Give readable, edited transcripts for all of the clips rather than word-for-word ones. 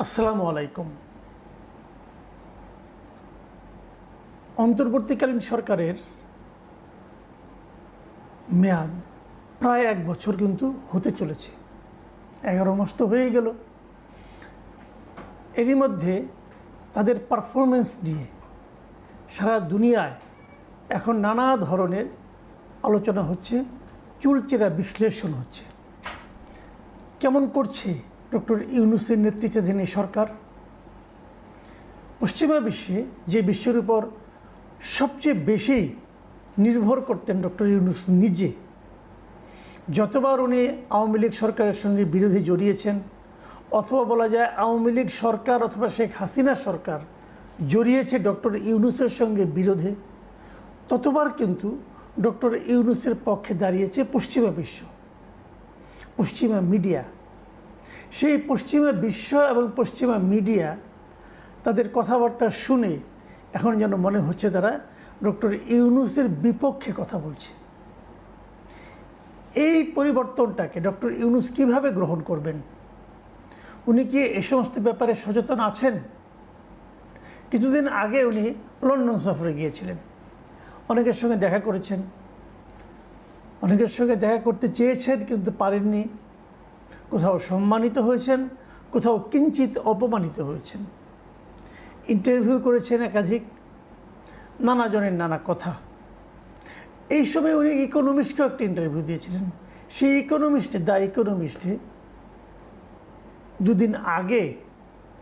আসসালামু আলাইকুম। অন্তর্বর্তীকালীন সরকারের মেয়াদ প্রায় 1 বছর কিন্তু হতে চলেছে। 11 মাস তো হয়েই গেল। এরই মধ্যে তাদের পারফরমেন্স নিয়ে সারা দুনিয়ায় এখন নানা ধরনের আলোচনা হচ্ছে, চুলচেরা বিশ্লেষণ হচ্ছে। কেমন করছে ডক্টর ইউনূসের নেতৃত্বাধীন এই সরকার? পশ্চিমা বিশ্বে যে বিশ্বের উপর সবচেয়ে বেশি নির্ভর করতেন ডক্টর ইউনূস নিজে, যতবার উনি আওয়ামী লীগ সরকারের সঙ্গে বিরোধী জড়িয়েছেন, অথবা বলা যায় আওয়ামী লীগ সরকার অথবা শেখ হাসিনা সরকার জড়িয়েছে ডক্টর ইউনূসের সঙ্গে বিরোধে, ততবার কিন্তু ডক্টর ইউনূসের পক্ষে দাঁড়িয়েছে পশ্চিমা বিশ্ব, পশ্চিমা মিডিয়া। সেই পশ্চিমা বিশ্ব এবং পশ্চিমা মিডিয়া তাদের কথাবার্তা শুনে এখন যেন মনে হচ্ছে তারা ডক্টর ইউনূসের বিপক্ষে কথা বলছে। এই পরিবর্তনটাকে ডক্টর ইউনূস কীভাবে গ্রহণ করবেন? উনি কি এ সমস্ত ব্যাপারে সচেতন আছেন? কিছুদিন আগে উনি লন্ডন সফরে গিয়েছিলেন, অনেকের সঙ্গে দেখা করেছেন, অনেকের সঙ্গে দেখা করতে চেয়েছেন কিন্তু পারেননি। কোথাও সম্মানিত হয়েছেন, কোথাও কিঞ্চিত অপমানিত হয়েছেন। ইন্টারভিউ করেছেন একাধিক, নানা জনের নানা কথা। এই সময় উনি ইকোনমিস্টকেও একটা ইন্টারভিউ দিয়েছিলেন। সেই ইকোনমিস্টে, দ্য ইকোনমিস্টে দুদিন আগে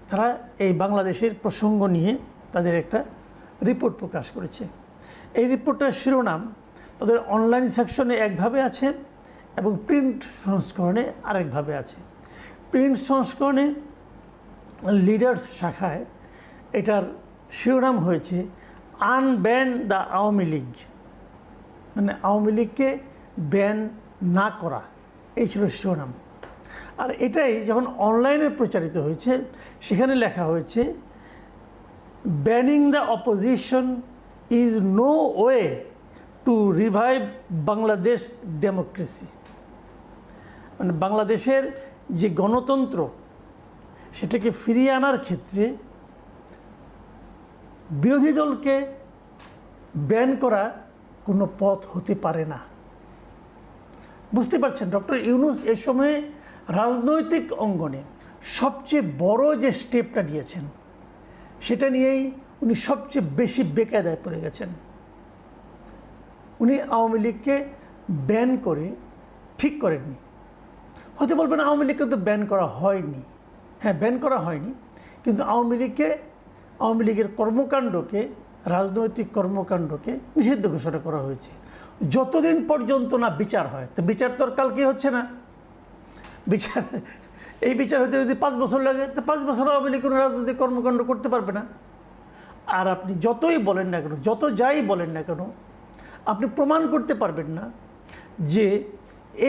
তারা এই বাংলাদেশের প্রসঙ্গ নিয়ে তাদের একটা রিপোর্ট প্রকাশ করেছে। এই রিপোর্টটার শিরোনাম তাদের অনলাইন সেকশনে একভাবে আছে এবং প্রিন্ট সংস্করণে আরেকভাবে আছে। প্রিন্ট সংস্করণে লিডার্স শাখায় এটার শিরোনাম হয়েছে আনব্যান দ্য আওয়ামী লীগ, মানে আওয়ামী লীগকে ব্যান না করা, এই ছিল শিরোনাম। আর এটাই যখন অনলাইনে প্রচারিত হয়েছে সেখানে লেখা হয়েছে banning the opposition is no way to revive Bangladesh democracy, মানে বাংলাদেশের যে গণতন্ত্র সেটাকে ফিরিয়ে আনার ক্ষেত্রে বিরোধী দলকে ব্যান করা কোনো পথ হতে পারে না। বুঝতে পারছেন, ডক্টর ইউনূস এ সময়ে রাজনৈতিক অঙ্গনে সবচেয়ে বড় যে স্টেপটা নিয়েছেন সেটা নিয়েই উনি সবচেয়ে বেশি বেকায়দায় পড়ে গেছেন। উনি আওয়ামী লীগকে ব্যান করে ঠিক করেননি। হয়তো বলবেন আওয়ামী লীগকে তো ব্যান করা হয়নি। হ্যাঁ, ব্যান করা হয়নি, কিন্তু আওয়ামী লীগের কর্মকাণ্ডকে, রাজনৈতিক কর্মকাণ্ডকে নিষিদ্ধ ঘোষণা করা হয়েছে যতদিন পর্যন্ত না বিচার হয়। তো বিচার তো আর কালকে হচ্ছে না। এই বিচার হতে যদি 5 বছর লাগে, তো 5 বছর আওয়ামী লীগ কোনো রাজনৈতিক কর্মকাণ্ড করতে পারবে না। আর আপনি যতই বলেন না কেন, যত যাই বলেন না কেন, আপনি প্রমাণ করতে পারবেন না যে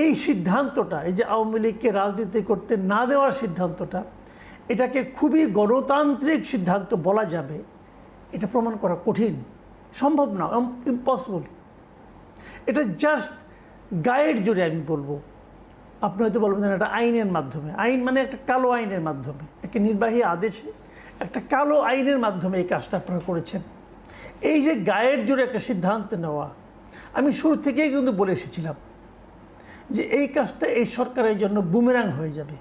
এই সিদ্ধান্তটা, এই যে আওয়ামী লীগকে রাজনীতি করতে না দেওয়ার সিদ্ধান্তটা, এটাকে খুবই গণতান্ত্রিক সিদ্ধান্ত বলা যাবে। এটা প্রমাণ করা কঠিন, সম্ভব না, ইম্পসিবল। এটা জাস্ট গাইড জুড়ে আমি বলবো। আপনি হয়তো বলবেন এটা আইনের মাধ্যমে, আইন মানে একটা কালো আইনের মাধ্যমে, একটা নির্বাহী আদেশে একটা কালো আইনের মাধ্যমে এই কাজটা আপনারা করেছেন। এই যে গায়ের জোরে একটা সিদ্ধান্ত নেওয়া, আমি শুরু থেকেই কিন্তু বলে এসেছিলাম যে এই কাজটা এই সরকারের জন্য বুমেরাং হয়ে যাবে।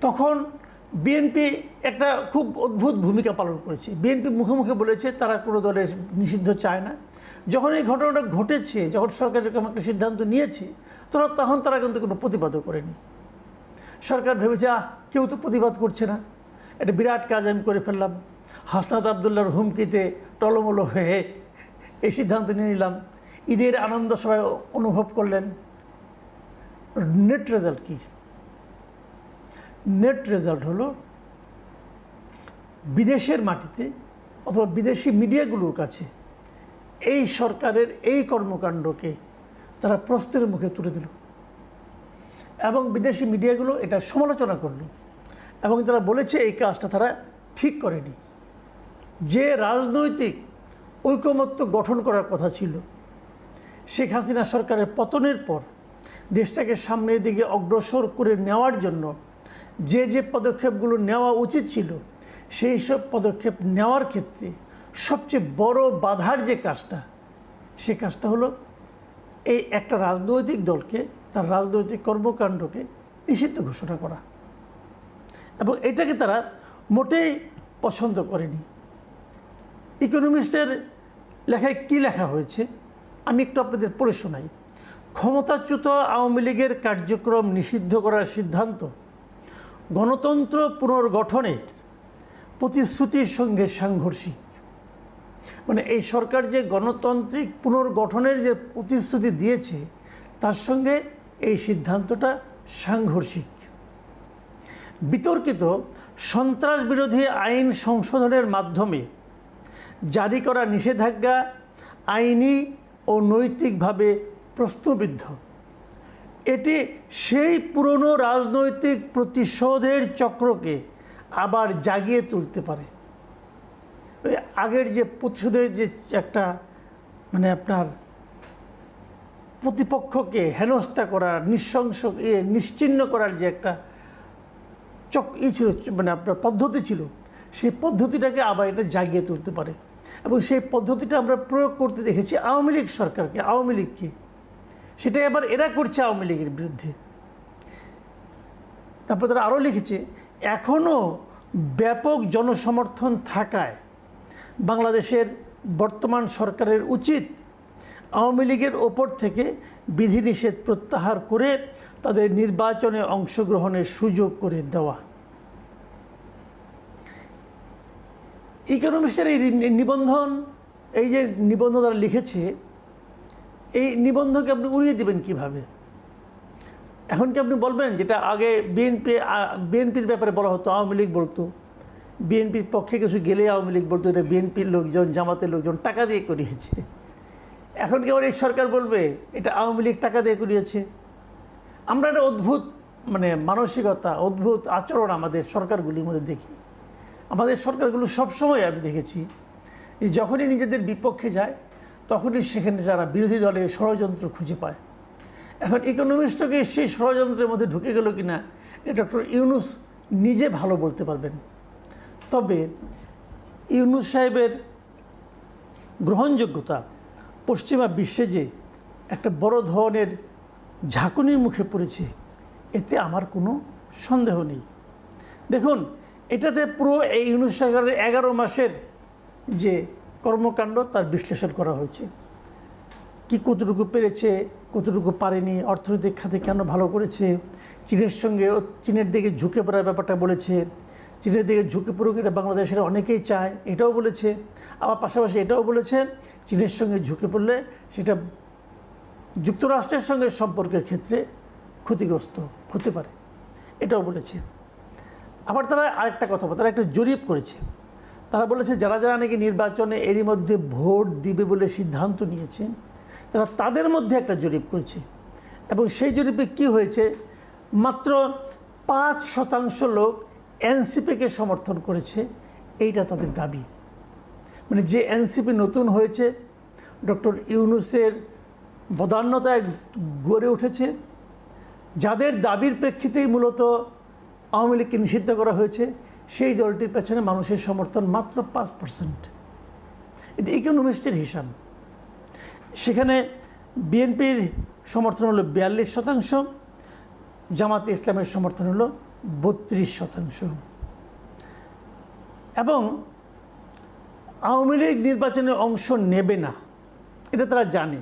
তখন বিএনপি একটা খুব অদ্ভুত ভূমিকা পালন করেছে। বিএনপি মুখে মুখে বলেছে তারা কোনো দলের নিষিদ্ধ চায় না। যখন এই ঘটনাটা ঘটেছে, যখন সরকার এরকম একটা সিদ্ধান্ত নিয়েছে, তখন তারা কিন্তু কোনো প্রতিবাদও করেনি। সরকার ভেবেছে কেউ তো প্রতিবাদ করছে না, এটা বিরাট কাজ আমি করে ফেললাম। হাসনাত আবদুল্লাহর হুমকিতে টলমলো হয়ে এই সিদ্ধান্ত নিয়ে নিলাম। ঈদের আনন্দ সবাই অনুভব করলেন। নেট রেজাল্ট কি? নেট রেজাল্ট হলো বিদেশের মাটিতে অথবা বিদেশি মিডিয়াগুলোর কাছে এই সরকারের এই কর্মকাণ্ডকে তারা প্রশ্নের মুখে তুলে দিল এবং বিদেশি মিডিয়াগুলো এটা সমালোচনা করলো এবং তারা বলেছে এই কাজটা তারা ঠিক করেনি। যে রাজনৈতিক ঐকমত্য গঠন করার কথা ছিল, শেখ হাসিনা সরকারের পতনের পর দেশটাকে সামনের দিকে অগ্রসর করে নেওয়ার জন্য যে যে পদক্ষেপগুলো নেওয়া উচিত ছিল সেই সব পদক্ষেপ নেওয়ার ক্ষেত্রে সবচেয়ে বড় বাধার যে কাজটা, সে কাজটা হলো এই একটা রাজনৈতিক দলকে তার রাজনৈতিক কর্মকাণ্ডকে নিষিদ্ধ ঘোষণা করা। এবং এটাকে তারা মোটেই পছন্দ করেনি। ইকোনমিস্টের লেখায় কি লেখা হয়েছে আমি একটু আপনাদের পড়ে শোনাই। ক্ষমতাচ্যুত আওয়ামী লীগের কার্যক্রম নিষিদ্ধ করার সিদ্ধান্ত গণতন্ত্র পুনর্গঠনের প্রতিশ্রুতির সঙ্গে সাংঘর্ষিক। মানে এই সরকার যে গণতান্ত্রিক পুনর্গঠনের যে প্রতিশ্রুতি দিয়েছে তার সঙ্গে এই সিদ্ধান্তটা সাংঘর্ষিক। বিতর্কিত সন্ত্রাস বিরোধী আইন সংশোধনের মাধ্যমে জারি করা নিষেধাজ্ঞা আইনি ও নৈতিকভাবে প্রশ্নবিদ্ধ। এটি সেই পুরনো রাজনৈতিক প্রতিশোধের চক্রকে আবার জাগিয়ে তুলতে পারে। ওই আগের যে প্রতিশোধের যে একটা মানে আপনার প্রতিপক্ষকে হেনস্থা করার, নৃশংস নিশ্চিহ্ন করার যে একটা ছিল, মানে আপনার পদ্ধতি ছিল, সেই পদ্ধতিটাকে আবার এটা জাগিয়ে তুলতে পারে। এবং সেই পদ্ধতিটা আমরা প্রয়োগ করতে দেখেছি আওয়ামী লীগ সরকারকে, আওয়ামী লীগকে। সেটা এবার এরা করছে আওয়ামী লীগের বিরুদ্ধে। তারপর তারা আরও লিখেছে, এখনও ব্যাপক জনসমর্থন থাকায় বাংলাদেশের বর্তমান সরকারের উচিত আওয়ামী লীগের ওপর থেকে বিধিনিষেধ প্রত্যাহার করে তাদের নির্বাচনে অংশগ্রহণের সুযোগ করে দেওয়া। ইকোনমিস্টের এই নিবন্ধন, এই যে নিবন্ধ তারা লিখেছে, এই নিবন্ধকে আপনি উড়িয়ে দেবেন কিভাবে? এখন কি আপনি বলবেন যেটা আগে বিএনপির ব্যাপারে বলা হতো, আওয়ামী লীগ বলতো, বিএনপির পক্ষে কিছু গেলে আওয়ামী লীগ বলতো এটা বিএনপির লোকজন, জামাতের লোকজন টাকা দিয়ে করিয়েছে। এখন কি আবার এই সরকার বলবে এটা আওয়ামী লীগ টাকা দিয়ে করিয়েছে? আমরা একটা অদ্ভুত মানে মানসিকতা, অদ্ভুত আচরণ আমাদের সরকারগুলির মধ্যে দেখি। আমাদের সরকারগুলো সবসময় আমি দেখেছি যে যখনই নিজেদের বিপক্ষে যায় তখনই সেখানে যারা বিরোধী দলের ষড়যন্ত্র খুঁজে পায়। এখন ইকোনমিস্টকে সেই ষড়যন্ত্রের মধ্যে ঢুকে গেল কি না ডক্টর ইউনূস নিজে ভালো বলতে পারবেন। তবে ইউনূস সাহেবের গ্রহণযোগ্যতা পশ্চিমা বিশ্বে যে একটা বড় ধরনের ঝাঁকুনির মুখে পড়েছে, এতে আমার কোনো সন্দেহ নেই। দেখুন, এটাতে পুরো এই ইউনূস সরকারের 11 মাসের যে কর্মকাণ্ড তার বিশ্লেষণ করা হয়েছে। কি কতটুকু পেরেছে, কতটুকু পারেনি, অর্থনৈতিক খাতে কেন ভালো করেছে, চীনের সঙ্গে চীনের দিকে ঝুঁকে পড়ার ব্যাপারটা বলেছে, চীনের দিকে ঝুঁকে পড়ুক এটা বাংলাদেশের অনেকেই চায় এটাও বলেছে। আবার পাশাপাশি এটাও বলেছে চীনের সঙ্গে ঝুঁকে পড়লে সেটা যুক্তরাষ্ট্রের সঙ্গে সম্পর্কের ক্ষেত্রে ক্ষতিগ্রস্ত হতে পারে, এটাও বলেছে। আবার তারা আরেকটা কথা বলে, তারা একটা জরিপ করেছে। তারা বলেছে যারা যারা নাকি নির্বাচনে এরই মধ্যে ভোট দিবে বলে সিদ্ধান্ত নিয়েছে তারা তাদের মধ্যে একটা জরিপ করেছে। এবং সেই জরিপে কি হয়েছে, মাত্র 5% লোক এনসিপিকে সমর্থন করেছে, এইটা তাদের দাবি। মানে যে এনসিপি নতুন হয়েছে, ডক্টর ইউনূসের বদান্যতায় গড়ে উঠেছে, যাদের দাবির প্রেক্ষিতেই মূলত আওয়ামী লীগকে নিষিদ্ধ করা হয়েছে, সেই দলটির পেছনে মানুষের সমর্থন মাত্র 5%। এটা ইকোনমিস্টের হিসাব। সেখানে বিএনপির সমর্থন হলো 42%, জামাতে ইসলামের সমর্থন হলো 32%। এবং আওয়ামী লীগ নির্বাচনে অংশ নেবে না এটা তারা জানে,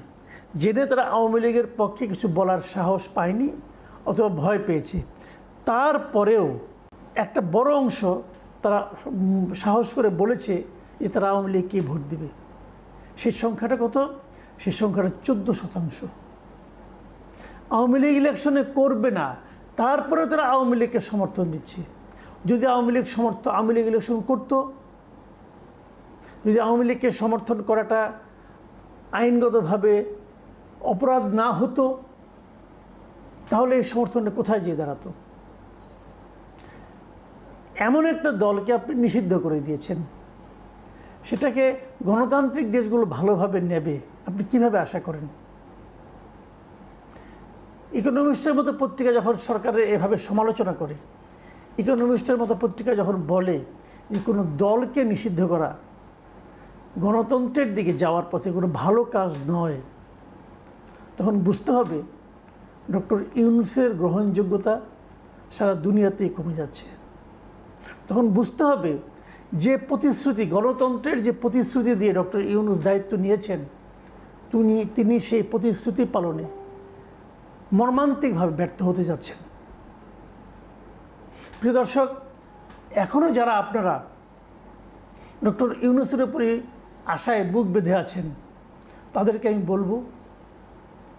জেনে তারা আওয়ামী লীগের পক্ষে কিছু বলার সাহস পায়নি অথবা ভয় পেয়েছে। তারপরেও একটা বড় অংশ তারা সাহস করে বলেছে যে তারা আওয়ামী লীগকে ভোট দেবে। সেই সংখ্যাটা কত? সেই সংখ্যাটা 14%। আওয়ামী লীগ ইলেকশনে করবে না, তারপরে তারা আওয়ামী লীগকে সমর্থন দিচ্ছে। যদি আওয়ামী লীগ ইলেকশন করতো, যদি আওয়ামী লীগকে সমর্থন করাটা আইনগতভাবে অপরাধ না হতো, তাহলে এই সমর্থনটা কোথায় যেয়ে দাঁড়াতো? এমন একটা দলকে আপনি নিষিদ্ধ করে দিয়েছেন, সেটাকে গণতান্ত্রিক দেশগুলো ভালোভাবে নেবে আপনি কিভাবে আশা করেন? ইকোনমিস্টের মতো পত্রিকা যখন সরকারের এভাবে সমালোচনা করে, ইকোনমিস্টের মতো পত্রিকা যখন বলে যে কোনো দলকে নিষিদ্ধ করা গণতন্ত্রের দিকে যাওয়ার পথে কোনো ভালো কাজ নয়, তখন বুঝতে হবে ডক্টর ইউনূসের গ্রহণযোগ্যতা সারা দুনিয়াতেই কমে যাচ্ছে। তখন বুঝতে হবে যে প্রতিশ্রুতি, গণতন্ত্রের যে প্রতিশ্রুতি দিয়ে ডক্টর ইউনূস দায়িত্ব নিয়েছেন, তিনি সেই প্রতিশ্রুতি পালনে মর্মান্তিকভাবে ব্যর্থ হতে যাচ্ছেন। প্রিয় দর্শক, এখনও যারা আপনারা ডক্টর ইউনূসের উপরে আশায় বুক বেঁধে আছেন, তাদেরকে আমি বলবো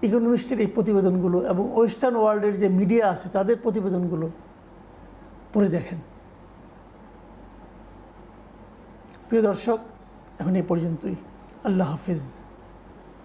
ইকোনমিস্টের এই প্রতিবেদনগুলো এবং ওয়েস্টার্ন ওয়ার্ল্ডের যে মিডিয়া আছে তাদের প্রতিবেদনগুলো পড়ে দেখেন। প্রিয় দর্শক, এখন এই পর্যন্তই। আল্লাহ হাফিজ।